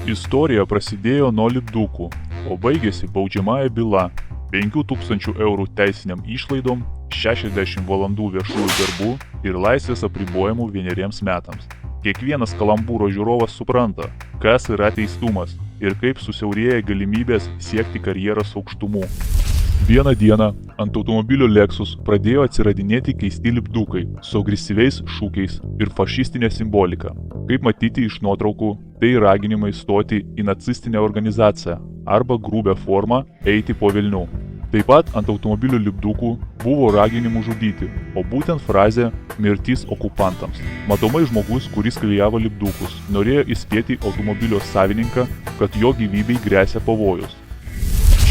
Istorija prasidėjo nuo lipdukų, o baigėsi baudžiamąja byla 5000 eurų teisiniam išlaidom, 60 valandų viešųjų darbų ir laisvės apribojimų 1 metams. Kiekvienas kalambūro žiūrovas supranta, kas yra teistumas ir kaip susiaurėja galimybės siekti karjeros aukštumų. Vieną dieną ant automobilio Lexus pradėjo atsiradinėti keisti lipdukai su agresyviais šūkiais ir fašistinė simbolika. Kaip matyti iš nuotraukų, tai raginimai stoti į nacistinę organizaciją arba grubę formą eiti po velnių. Taip pat ant automobilio lipdukų buvo raginimų žudyti, o būtent frazė "mirtis okupantams". Matomai žmogus, kuris klijavo lipdukus, norėjo įspėti automobilio savininką, kad jo gyvybei gresia pavojus.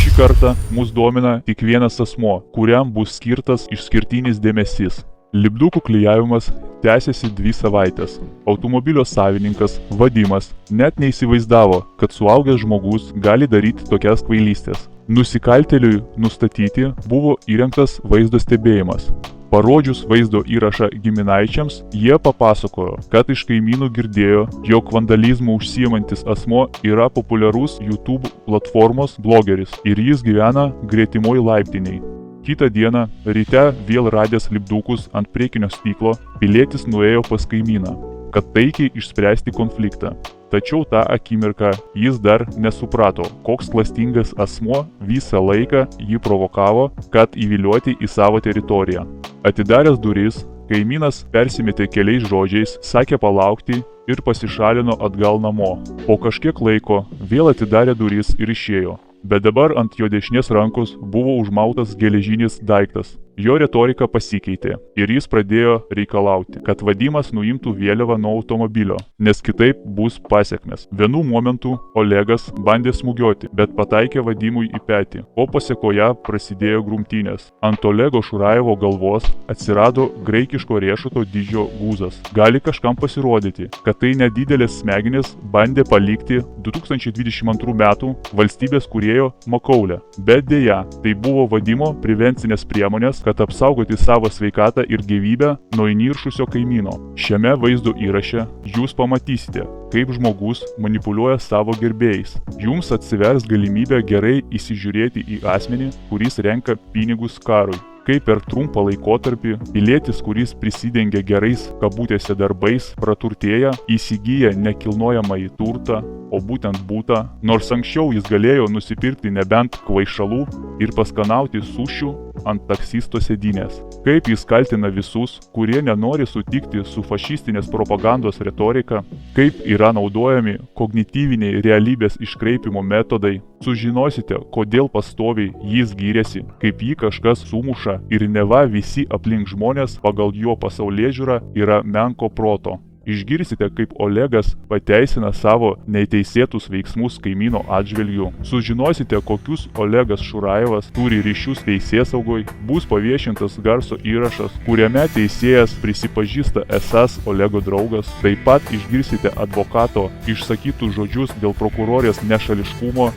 Šį kartą mus domina tik vienas asmuo, kuriam bus skirtas išskirtinis dėmesys. Lipdukų klijavimas tęsėsi 2 savaites. Automobilio savininkas Vadimas net neįsivaizdavo, kad suaugęs žmogus gali daryti tokias kvailystes. Nusikaltėliui nustatyti buvo įrengtas vaizdo stebėjimas. Parodžius vaizdo įrašą giminaičiams, jie papasakojo, kad iš kaimynų girdėjo, jog vandalizmu užsiimantis asmuo yra populiarus YouTube platformos blogeris ir jis gyvena gretimoj laiptinėj. Kitą dieną, ryte vėl radęs lipdukus ant priekinio stiklo, pilietis nuėjo pas kaimyną, kad taikiai išspręsti konfliktą. Tačiau tą akimirką jis dar nesuprato, koks klastingas asmuo visą laiką jį provokavo, kad įvilioti į savo teritoriją. Atidaręs duris, kaimynas persimetė keliais žodžiais, sakė palaukti ir pasišalino atgal namo. Po kažkiek laiko vėl atidarė duris ir išėjo. Bet dabar ant jo dešinės rankos buvo užmautas geležinis daiktas. Jo retorika pasikeitė ir jis pradėjo reikalauti, kad Vadimas nuimtų vėliavą nuo automobilio, nes kitaip bus pasekmės. Vienu momentu Olegas bandė smūgiuoti, bet pataikė Vadimui į petį, o pasėkoje prasidėjo grumtynės. Ant Olego Šurajevo galvos atsirado graikiško riešuto dydžio guzas. Gali kažkam pasirodyti, kad tai nedidelės smegenys bandė palikti 2022 metų valstybės kūrėjo makaulę. Bet dėja, tai buvo Vadimo prevencinės priemonės, kad apsaugoti savo sveikatą ir gyvybę nuo įniršusio kaimyno. Šiame vaizdo įraše jūs pamatysite, kaip žmogus manipuliuoja savo gerbėjais. Jums atsivers galimybė gerai įsižiūrėti į asmenį, kuris renka pinigus karui. Kaip per trumpą laikotarpį pilietis, kuris prisidengia gerais kabutėse darbais, praturtėja, įsigyja nekilnojamąjį turtą, o būtent būtą, nors anksčiau jis galėjo nusipirkti nebent kvaišalų ir paskanauti sušių ant taksisto sėdynės. Kaip jis kaltina visus, kurie nenori sutikti su fašistinės propagandos retorika, kaip yra naudojami kognityviniai realybės iškreipimo metodai. Sužinosite, kodėl pastoviai jis gyrėsi, kaip jį kažkas sumuša ir neva visi aplink žmonės pagal jo pasaulėžiūrą yra menko proto. Išgirsite, kaip Olegas pateisina savo neteisėtus veiksmus kaimyno atžvilgiu. Sužinosite, kokius Olegas Šurajevas turi ryšius teisėsaugoj. Bus paviešintas garso įrašas, kuriame teisėjas prisipažįsta esąs Olego draugas. Taip pat išgirsite advokato išsakytus žodžius dėl prokurorės nešališkumo.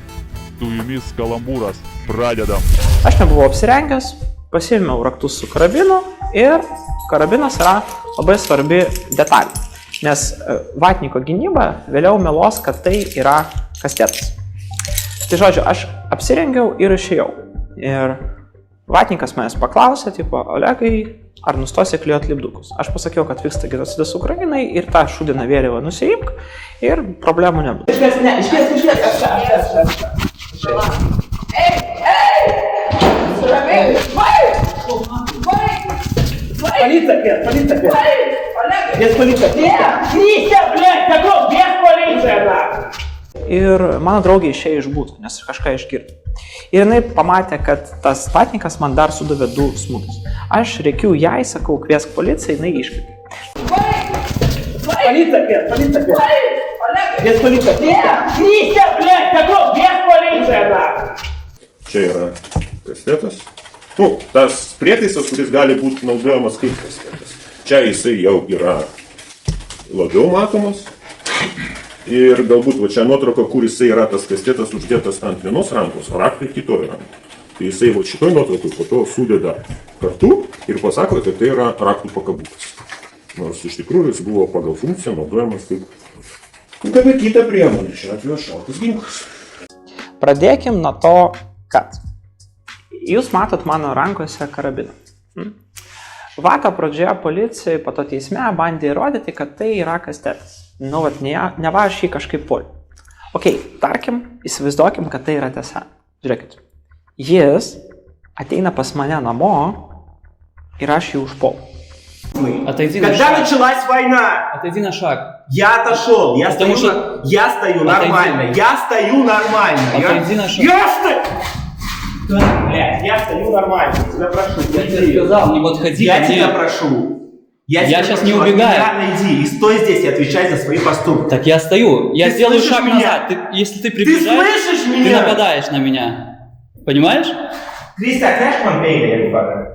Su jumis kalambūras. Pradedam. Aš nebuvau apsirengęs, pasiėmiau raktus su karabinu ir karabinas yra labai svarbi detalė. Nes vatniko gynyba vėliau meluos, kad tai yra kastetas. Tai žodžiu, aš apsirengiau ir išėjau. Ir vatnikas manęs paklausė, tipo, Olegai, ar nustosi klijuoti lipdukus? Aš pasakiau, kad vyksta genocidas Ukrainai ir tą šūdiną vėliavą nusiimk ir problemų nebus. Ir mano draugė išėjo iš būto, nes kažką išgirdo. Ir jinai pamatė, kad tas vatnikas man dar sudavė 2 smūgius. Aš rėkiu jai, sakau, kviesk policiją, jinai iškvietė. Čia yra kastetas. Tas prietaisas, kuris gali būti naudojamas kaip kastetas. Čia jisai jau yra labiau matomas. Ir galbūt va čia nuotrauka, kur jisai yra tas kastetas uždėtas ant vienos rankos, o raktai kitoj rankos. Tai jisai va šitoj nuotraukoj po to sudeda kartu ir pasako, kad tai yra raktų pakabukas. Nors iš tikrųjų jis buvo pagal funkciją naudojamas kaip Tada kita priemonė, šiuo atveju šaltas ginklas. Pradėkim nuo to, kad jūs matot mano rankose karabiną. Vakar pradžioje policijai, po to teisme bandė įrodyti, kad tai yra kastetas. Nu, vat, neva aš jį kažkaip puoliu. Ok, tarkim, įsivaizduokim, kad tai yra tiesa. Žiūrėkit, jis ateina pas mane namo ir aš jį užpuolu. Отойди на Когда шаг. началась война, Отойди на шаг. я отошел, я Потому стою, что- я стою нормально, я стою нормально. Отойди на шаг. Я стою... Блядь, я стою нормально, тебя прошу, Я иди. тебе сказал, не подходи Я ко тебя мне. прошу. Я тебя щас прошу, не от убегаю. меня отойди и стой здесь и отвечай за свои поступки. Так я стою. Я Ты сделаю слышишь шаг меня? назад. Если ты Ты приближаешь, слышишь ты меня? нападаешь на меня. Понимаешь? Кристиан, знаешь, man baby, я говорю.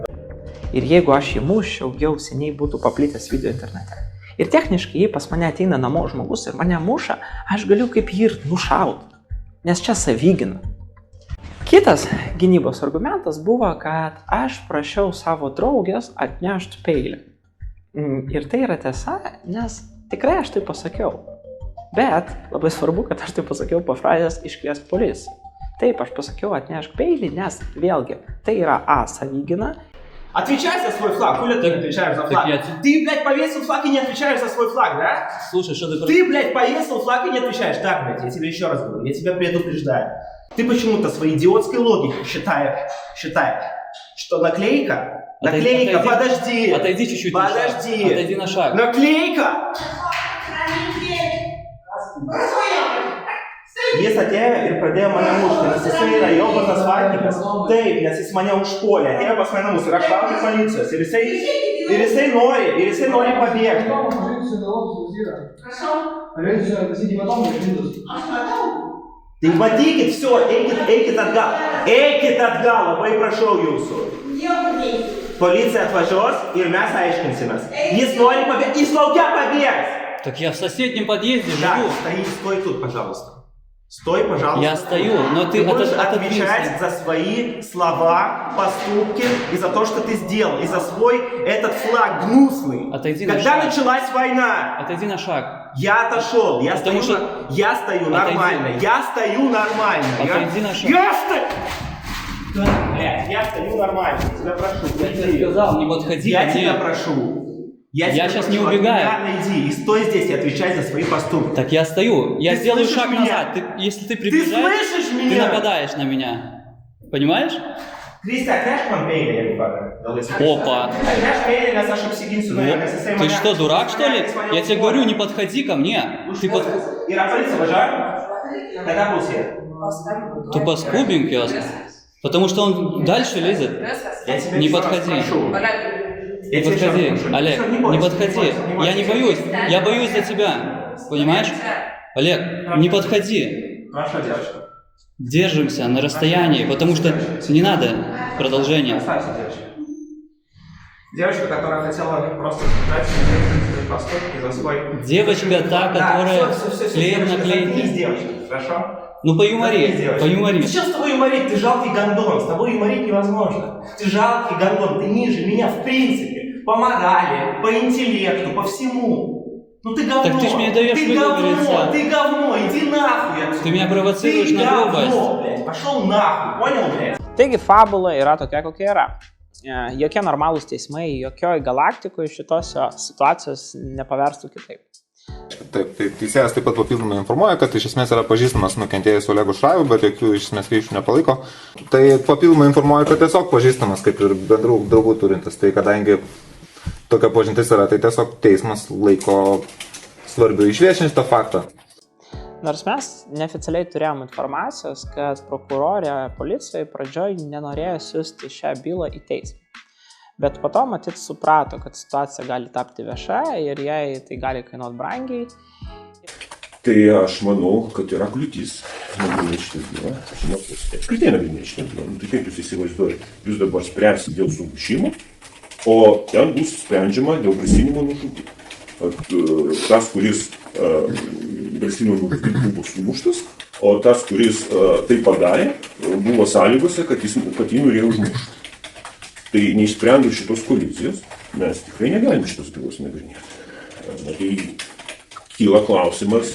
Ir jeigu aš jį muščiau, jau seniai būtų paplitęs video internete. Ir techniškai, jei pas mane ateina namo žmogus ir mane muša, aš galiu kaip jį ir nušauti. Nes čia savygina. Kitas gynybos argumentas buvo, kad aš prašiau savo draugės atnešti peilį. Ir tai yra tiesa, nes tikrai aš tai pasakiau. Bet labai svarbu, kad aš tai pasakiau po frazės iškviest policiją. Taip, aš pasakiau atnešk peilį, nes vėlgi tai yra A savygina. Отвечай за свой флаг, хули ты не отвечаешь за флаг? я- Ты, блядь, повесил флаг и не отвечаешь за свой флаг, да? Слушай, что ты... Ты, блядь, повесил флаг и не отвечаешь. Так, блядь, я тебе еще раз говорю, я тебя предупреждаю. Ты почему-то своей идиотской логикой считаешь, что наклейка, Отойди- подожди, Отойди чуть-чуть на шаг. подожди, Отойди на шаг. наклейка. Jis atėjo ir pradėjo mane mušti, nes jisai yra jobanas vatnikas. Taip, nes jis mane užpuolė, atėjo pas mane namus ir aš laukiu policijos. Ir jisai nori pabėgti. Tai matykit, все, eikit atgal, labai prašau jūsų. Policija atvažiuos ir mes aiškinsimės. Jis nori pabėgti, jis laukia pabėgs. Так я в соседнем подъезде Да, живу. стой тут, пожалуйста. Стой, пожалуйста. Я стою, но ты будешь отодвинься. отвечать за свои слова, поступки и за то, что ты сделал, и за свой этот флаг гнусный. Отойди на Когда шаг. началась война, Отойди на шаг. я отошел, я Потому стою, что- я стою Отойди. нормально, я стою нормально. Отойди на шаг. Я стою... Блядь, я стою нормально, тебя прошу, Я тебе иди. сказал, не подходи Я ко тебя мне. прошу. Я щас прошу, не от убегаю. меня отойди и стой здесь и отвечай за свои поступки. Так я стою. Я Ты сделаю слышишь шаг меня? назад. Если ты Ты приближаешь, слышишь ты меня? нападаешь на меня. Понимаешь? Кристиан, знаешь, man baby, я говорю. Опа. Знаешь, baby, нас аж обсидимся, наверное, если Ты моя- что, дурак, что ли? Я тебе говорю, не подходи ко мне. Ты под... И полиция уважаю? Когда был свет? Тупо скубинг, потому что он дальше лезет. Я тебя Не еще раз подходи. прошу. Не Я тебя еще раз подходи, прошу. Олег, Всё, не бойся, подходи. бойся, Я не боюсь. Я боюсь за тебя. Понимаешь? Олег, не подходи. Хорошо, девочка. Держимся на расстоянии, потому что не надо продолжения. Оставься, девочка. Девочка, которая хотела просто сказать свои поступки за свой... Девочка та, которая клеит Заткнись, наклейки. девочка, хорошо? Ну Заткнись, поюмори, девочка. поюмори. Зачем с тобой юморить? Ты жалкий гондон, с тобой юморить невозможно. Ты жалкий гондон, ты ниже меня в принципе. По морали, по интеллекту, по всему. Ну ты говно. Так ты ж мне даешь ты выговориться. говно, ты говно, иди нахуй отсюда. Ты меня провоцируешь Ты на говно, грубость. блядь, пошел нахуй, понял, блядь? Taigi fabula yra tokia, kokia yra. Jokie normalūs teismai, jokioj galaktikoje šitos situacijos nepaverstų kitaip. Taip, teisėjas taip pat papildomai informuoja, kad iš esmės yra pažįstamas nukentėjus Olegu Šraibu, bet jokių iš esmės ryšių nepalaiko. Tai papildomai informuoja, kad tiesiog pažįstamas, kaip ir bendrų draugų turintis. Tai kadangi tokia pažintis yra, tai tiesiog teismas laiko svarbiu išviešinti tą faktą. Nors mes neoficialiai turėjom informacijos, kad prokurorė policijai pradžioj nenorėjo siųsti šią bylą į teismą. Bet po to matyt suprato, kad situacija gali tapti vieša ir jai tai gali kainuoti brangiai. Tai aš manau, kad yra kliūtis nagrinėti šitą bylą. Apskritai nagrinėti šitą bylą. Nu, tai kaip jūs įsivaizduojate, jūs dabar spręsite dėl sumušimo, o ten bus sprendžiama dėl grasinimo nužudyti. Tas, kuris grasinimo nužudyti buvo sumuštas, o tas, kuris tai padarė, buvo sąlygose, kad jį norėjo užmušti. Tai neišsprendus šitos koalicijos, mes tikrai negalim šitos bylos nagrinėti. Tai kyla klausimas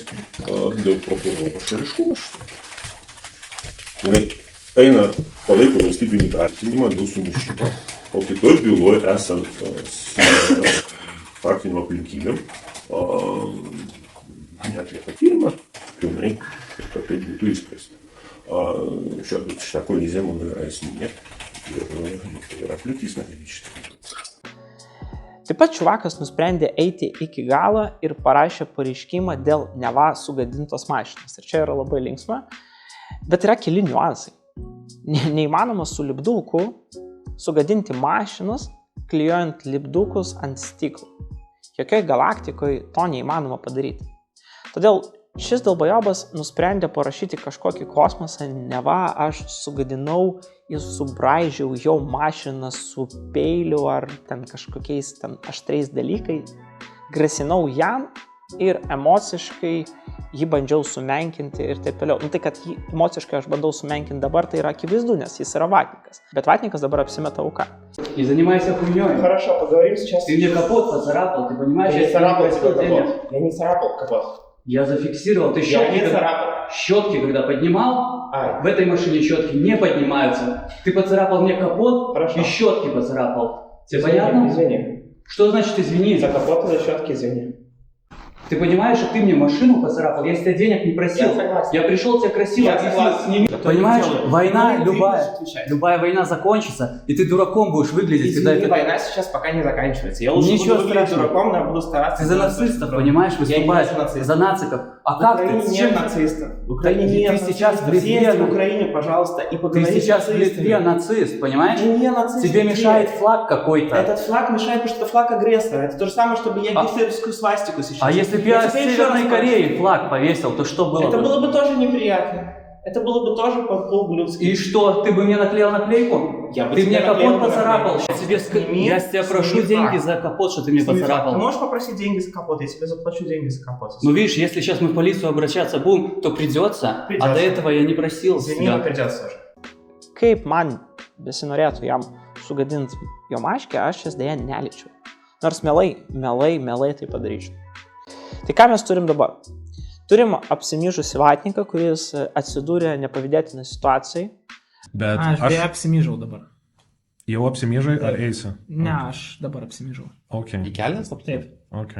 dėl prokuroro šališkumo. Eina palaiko valstybinį kaltinimą dėl sumušimo, o kitoj byloje esant faktiniam aplinkybėm neatlieka tyrimą pilnai, kad tai būtų įspręsta. Šitą koliziją, manau, yra esminė ir yra kliūtis nedaryti šitą. Taip pat čuvakas nusprendė eiti iki galo ir parašė pareiškimą dėl neva sugadintos mašinos. Ir čia yra labai linksma, bet yra keli niuansai. Neįmanoma su lipduku sugadinti mašinos, klijuojant lipdukus ant stiklų. Jokioj galaktikoje to neįmanoma padaryti. Todėl šis dalbajobas nusprendė parašyti kažkokį kosmosą, neva aš sugadinau ir subraižiau jo mašiną su peiliu ar ten kažkokiais ten aštriais dalykais, grasinau jam ir emociškai jį bandžiau sumenkinti ir taip toliau. Tai, kad jį emociškai aš bandau sumenkinti dabar, tai yra akivaizdu, nes jis yra vatnikas. Bet vatниkas dabar апсимета аука. Не занимайся хуйней. Хорошо, поговорим сейчас. Ты мне капот поцарапал, ты понимаешь? Я не царапал тебе капот. Я не царапал капот. Я зафиксировал. Ты Я не царапал. щетки, когда поднимал, в этой машине щетки не поднимаются. Ты поцарапал мне капот. Хорошо. И щетки поцарапал. Тебе понятно? Извини. Что значит извини? За капот и за щетки извини. Ты понимаешь, что ты мне машину поцарапал? Я с тебя денег не просил. Я согласен. Я пришел, тебя красиво Я объяснил, согласен. сними. Это Понимаешь, не делаю. война Ну, ты любая. будешь отвечать. Любая война закончится, и ты дураком будешь выглядеть, когда Извини, это... война сейчас пока не заканчивается. Я лучше Ничего буду выглядеть страшного. дураком, но я буду стараться. Ты за делать нацистов, что-то. понимаешь, Я не выступаешь. за нацистов. За нациков. А В как ты? Украине С чем нет ты? нацистов. В Украине Ты нет сейчас нацистов. в Литве- Съезди в Украине, пожалуйста, и Ты поговори сейчас с в нацистами. Литве нацист, понимаешь? Я не нацист. Тебе в Литве. мешает флаг какой-то. Этот флаг мешает, потому что это флаг агрессора. Это то же самое, чтобы я А- гитлеровскую свастику сейчас. А если бы я с тебе еще Северной раз Кореи флаг повесил, то что было Это бы? было бы тоже неприятно. Это было бы тоже по-ублюдски. И что, ты бы мне наклеил наклейку? Я бы Ты тебе мне наклеил капот поцарапал. наклейку. Сними, Я с тебя прошу сними деньги флаг. за капот, что ты мне Сними флаг. Ты поцарапал. можешь попросить деньги за капот? Я тебе заплачу деньги за капот. Ну видишь, если сейчас мы в полицию обращаться будем, то придется. Придется. А до этого я не просил Извини, но тебя. придется уже. Kaip man besinorėtų jam sugadinti jo maškę, aš jas dėja neliečiau. Nors mielai tai padaryčiau. Tai ką mes turim dabar? Turim apsimyžusį vatniką, kuris atsidūrė nepavydėtinai situacijai. Bet Aš beje apsimyžau dabar. jau apsimyžai ar eisi? Ne, aš dabar apsimyžau. Ok. Į kelnes apsitaip? Taip. Ok.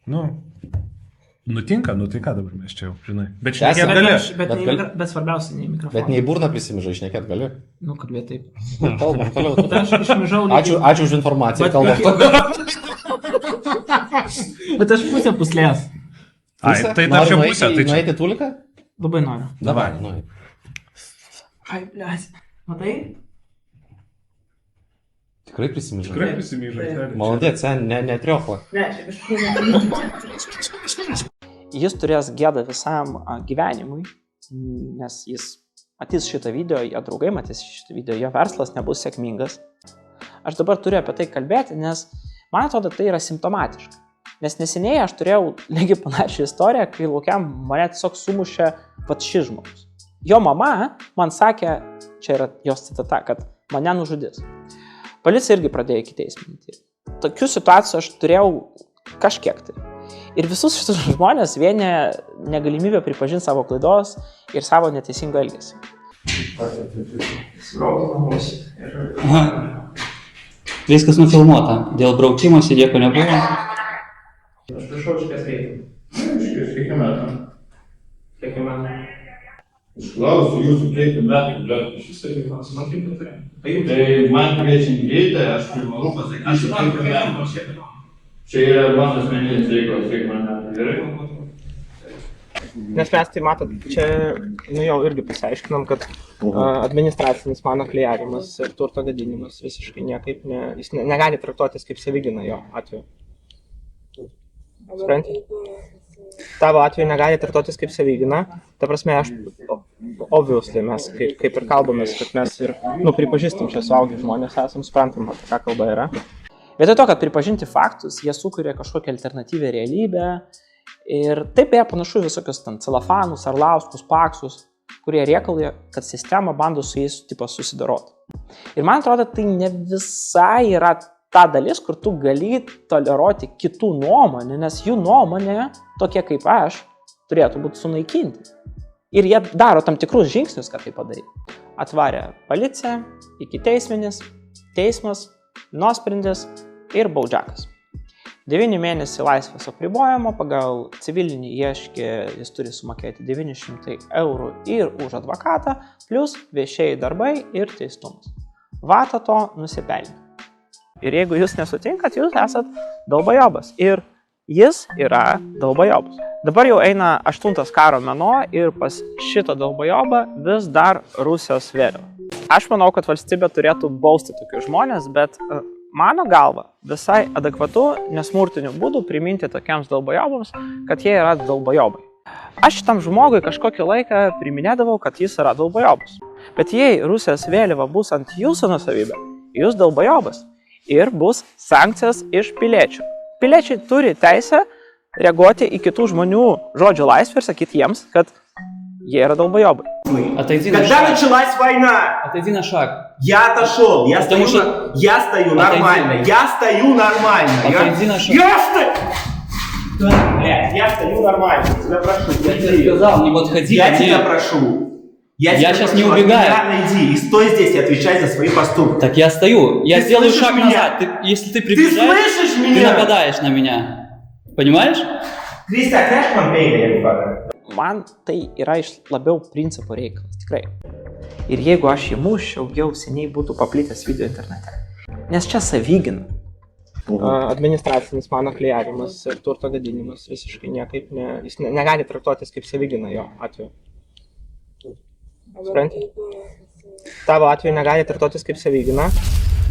Nu, nutinka, nu tai ką dabar mes čia jau, žinai. Bet Tęsiam. šiandien Bet, gali. aš, bet, Bet ne, gali- bet svarbiausia, ne į mikrofoną. Bet ne į burną prisimyžai, išnekėt gali. Nu, kalbėt taip. Kalbam toliau. Bet aš išmyžau Ačiū už informaciją, Bet- kalbam. Bet aš pusę puslės. Ai, tai dar čia pusė, tai čia. Nueiti tuliką? Labai noriu. Davai, nueik. Ai, blės. Matai? Tikrai prisimyžai. Tikrai prisimyžai. Maladėt, sen, netriokla. Ne, šiaip iš Jis turės gėdą visam gyvenimui, nes jis matys šitą video, jo draugai matys šitą video, jo verslas nebus sėkmingas. Aš dabar turiu apie tai kalbėti, nes man atrodo tai yra simptomatiška. Nes neseniai aš turėjau lygiai panašią istoriją, kai laukiam mane tiesiog sumušė pats šis žmogus. Jo mama man sakė, čia yra jos citata, kad mane nužudys. Policija irgi pradėjo ikiteisminį tyrimą. Tokių situacijų aš turėjau kažkiek tai. Ir visus šitus žmonės vienė negalimybę pripažinti savo klaidos ir savo neteisingo elgesio. Viskas nufilmuota. Dėl braukimo sėdėko nebuvo. Aš prašau iškės reikia. Kiek metų? Kiek metų? Klausiu jūsų, kiek metų, bet šis dalykas matyti tai. Tai man kviečiant greitą, aš privalu pasakyti, kiek metų. Čia yra mano asmeninis reikalas, kiek man metų. Gerai? Nes mes tai matot, čia jau irgi pasiaiškinom, kad administracinis mano klijavimas ir turto gadinimas visiškai niekaip jis negali traktuotis kaip savigyna jo atveju. Supranti? Tavo atveju negali traktuotis kaip savigyna, ta prasme aš obviously mes kaip ir kalbamės, kad mes ir pripažįstam čia suaugę žmonės, esam suprantam, apie ką kalba yra. Vietoj to, kad pripažinti faktus, jie sukuria kažkokią alternatyvę realybę. Ir taip beje panašu visokius ten celofanus, arlauskus, paksus, kurie reikalauja, kad sistema bando su jais tipo susidoroti. Ir man atrodo, tai ne visai yra ta dalis, kur tu gali toleruoti kitų nuomonę, nes jų nuomonė, tokie kaip aš, turėtų būti sunaikinti. Ir jie daro tam tikrus žingsnius, kad tai padaryti. Atvarė policija, iki teisminis, teismas, nuosprendis ir baudžiakas. 9 mėnesių laisvės apribojimo, pagal civilinį ieškį jis turi sumokėti 900 eurų ir už advokatą, plus viešieji darbai ir teistumas. Vata to nusipelnė. Ir jeigu jūs nesutinkat, jūs esat dalbajobas. Ir jis yra dalbajobas. Dabar jau eina 8 karo mėnuo ir pas šitą dalbajobą vis dar Rusijos vėliava. Aš manau, kad valstybė turėtų bausti tokius žmonės, bet mano galva visai adekvatu nesmurtiniu būdu priminti tokiems dalbajobams, kad jie yra dalbajobai. Aš šitam žmogui kažkokį laiką priminėdavau, kad jis yra dalbajobas. Bet jei Rusijos vėliava bus ant jūsų nusavybė, jūs dalbajobas ir bus sankcijas iš piliečių. Piliečiai turi teisę reaguoti į kitų žmonių žodžių laisvę ir sakyti jiems, kad jie yra долбоёбы. Отойди на Когда шаг. началась война, Отойди на шаг. я отошел, я Потому стою, что- я стою нормально, я стою нормально. Отойди на шаг. Я стою... Блядь, я стою нормально, тебя прошу, Я иди. тебе сказал, не подходи Я ко мне. тебя прошу. Я тебя щас прошу, не убегаю. реально иди и стой здесь и отвечай за свои поступки. Так я стою. Я Ты сделаю слышишь шаг меня? назад. Если ты Ты приближаешь, слышишь ты меня? нападаешь на меня. Понимаешь? Кристиан, знаешь, man peilį, jeigu pagal? Man tai yra iš labiau principų reikalas, tikrai. Ir jeigu aš jį muščiau, jau seniai būtų paplitęs video internete. Nes čia savygina. Administracinis mano klijavimas ir turto gadinimas visiškai niekaip ne, jis negali traktuotis kaip savygina jo atveju. Supranti? Tavo atveju negali traktuotis kaip savygina.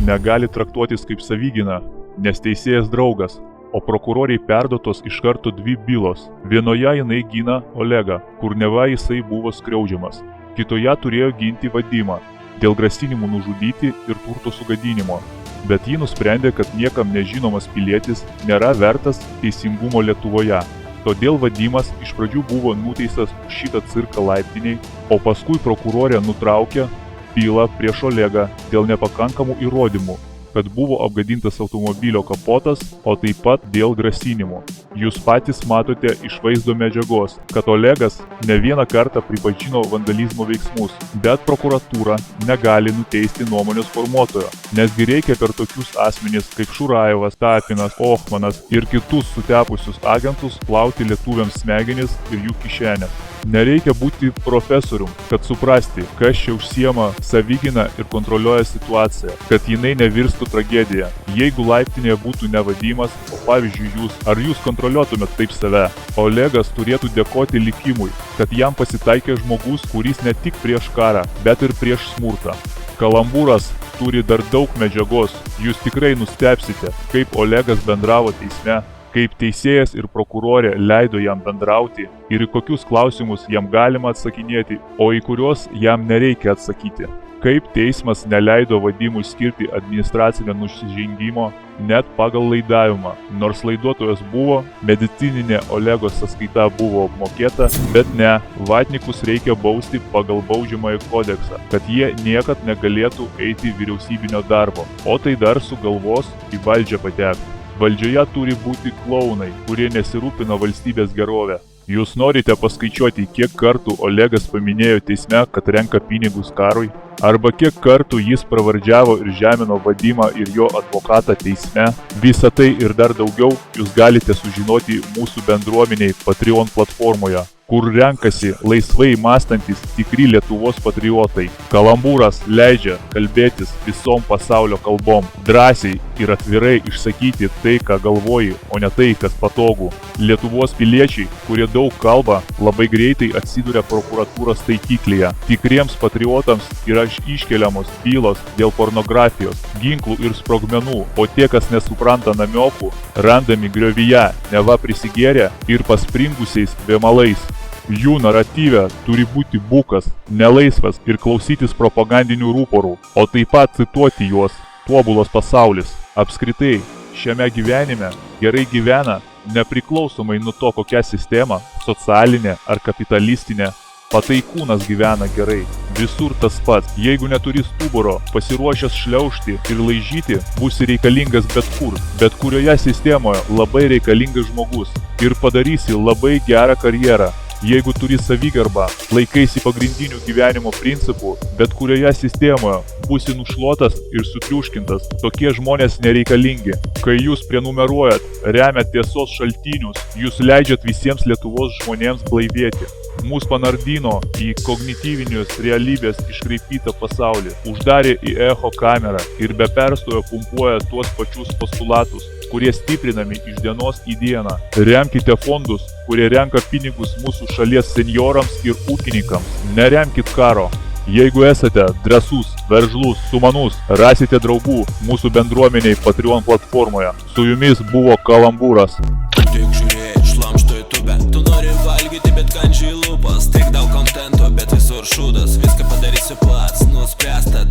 Negali traktuotis kaip savygina, nes teisėjas draugas, o prokuroriai perduotos iš karto 2 bylos. Vienoje jinai gina Olegą, kur neva jisai buvo skriaudžiamas. Kitoje turėjo ginti Vadimą dėl grasinimų nužudyti ir turto sugadinimo. Bet ji nusprendė, kad niekam nežinomas pilietis nėra vertas teisingumo Lietuvoje. Todėl Vadimas iš pradžių buvo nuteistas už šitą cirką laiptiniai, o paskui prokurorė nutraukė bylą prieš Olegą dėl nepakankamų įrodymų, kad buvo apgadintas automobilio kapotas, o taip pat dėl grasinimų. Jūs patys matote iš vaizdo medžiagos, kad Olegas ne vieną kartą pripažino vandalizmo veiksmus, bet prokuratūra negali nuteisti nuomonės formuotojo, nesgi reikia per tokius asmenys kaip Šurajevas, Tapinas, Ochmanas ir kitus sutepusius agentus plauti lietuviams smegenis ir jų kišenės. Nereikia būti profesorium, kad suprasti, kas čia užsiema savigyna ir kontroliuoja situaciją, kad jinai nevirstų tragediją. Jeigu laiptinėje būtų ne Vadimas, o pavyzdžiui jūs, ar jūs kontroliuotumėt taip save? Olegas turėtų dėkoti likimui, kad jam pasitaikė žmogus, kuris ne tik prieš karą, bet ir prieš smurtą. Kalambūras turi dar daug medžiagos, jūs tikrai nustebsite, kaip Olegas bendravo teisme, kaip teisėjas ir prokurorė leido jam bendrauti ir į kokius klausimus jam galima atsakinėti, o į kuriuos jam nereikia atsakyti. Kaip teismas neleido Vadimui skirti administracinio nusižengimo net pagal laidavimą, nors laiduotojas buvo, medicininė Olego sąskaita buvo apmokėta, bet ne, vatnikus reikia bausti pagal baudžiamąjį kodeksą, kad jie niekad negalėtų eiti vyriausybinio darbo, o tai dar sugalvos į valdžią patekti. Valdžioje turi būti klounai, kurie nesirūpina valstybės gerovę. Jūs norite paskaičiuoti, kiek kartų Olegas paminėjo teisme, kad renka pinigus karui? Arba kiek kartų jis pravardžiavo ir žemino Vadimą ir jo advokatą teisme? Visą tai ir dar daugiau jūs galite sužinoti mūsų bendruomeniai Patreon platformoje, kur renkasi laisvai mąstantis tikri Lietuvos patriotai. Kalambūras leidžia kalbėtis visom pasaulio kalbom, drąsiai ir atvirai išsakyti tai, ką galvoji, o ne tai, kas patogu. Lietuvos piliečiai, kurie daug kalba, labai greitai atsiduria prokuratūros taikiklyje. Tikriems patriotams yra iškeliamos bylos dėl pornografijos, ginklų ir sprogmenų, o tie, kas nesupranta namiokų, randami griovyje, neva prisigėrę ir paspringusiais vėmalais. Jų naratyve turi būti bukas, nelaisvas ir klausytis propagandinių rūporų, o taip pat cituoti juos tobulas pasaulis. Apskritai, šiame gyvenime gerai gyvena nepriklausomai nuo to, kokia sistema, socialinė ar kapitalistinė, Pataikūnas gyvena gerai. Visur tas pats. Jeigu neturi stuburo, pasiruošęs šliaužti ir laižyti, būsi reikalingas bet kur. Bet kurioje sistemoje labai reikalingas žmogus. Ir padarysi labai gerą karjerą. Jeigu turi savigarbą, laikaisi pagrindinių gyvenimo principų, bet kurioje sistemoje būsi nušluotas ir sutriuškintas, tokie žmonės nereikalingi. Kai jūs prenumeruojat, remiat tiesos šaltinius, jūs leidžiat visiems Lietuvos žmonėms blaivėti. Mus panardino į kognityvinius realybės iškreipytą pasaulį, uždarė į echo kamerą ir be perstojo pumpuoja tuos pačius postulatus, kurie stiprinami iš dienos į dieną. Remkite fondus, kurie renka pinigus mūsų šalies senjorams ir ūkininkams. Neremkit karo. Jeigu esate drąsus, veržlus, sumanus, rasite draugų mūsų bendruomeniai Patreon platformoje. Su jumis buvo Kalambūras. Tik žiūrėjai šlamšto YouTube. Tu nori valgyti, bet kančiai lūpas. Tik daug kontento, bet visur šūdas. Viską padarysiu pats, nuspręsta.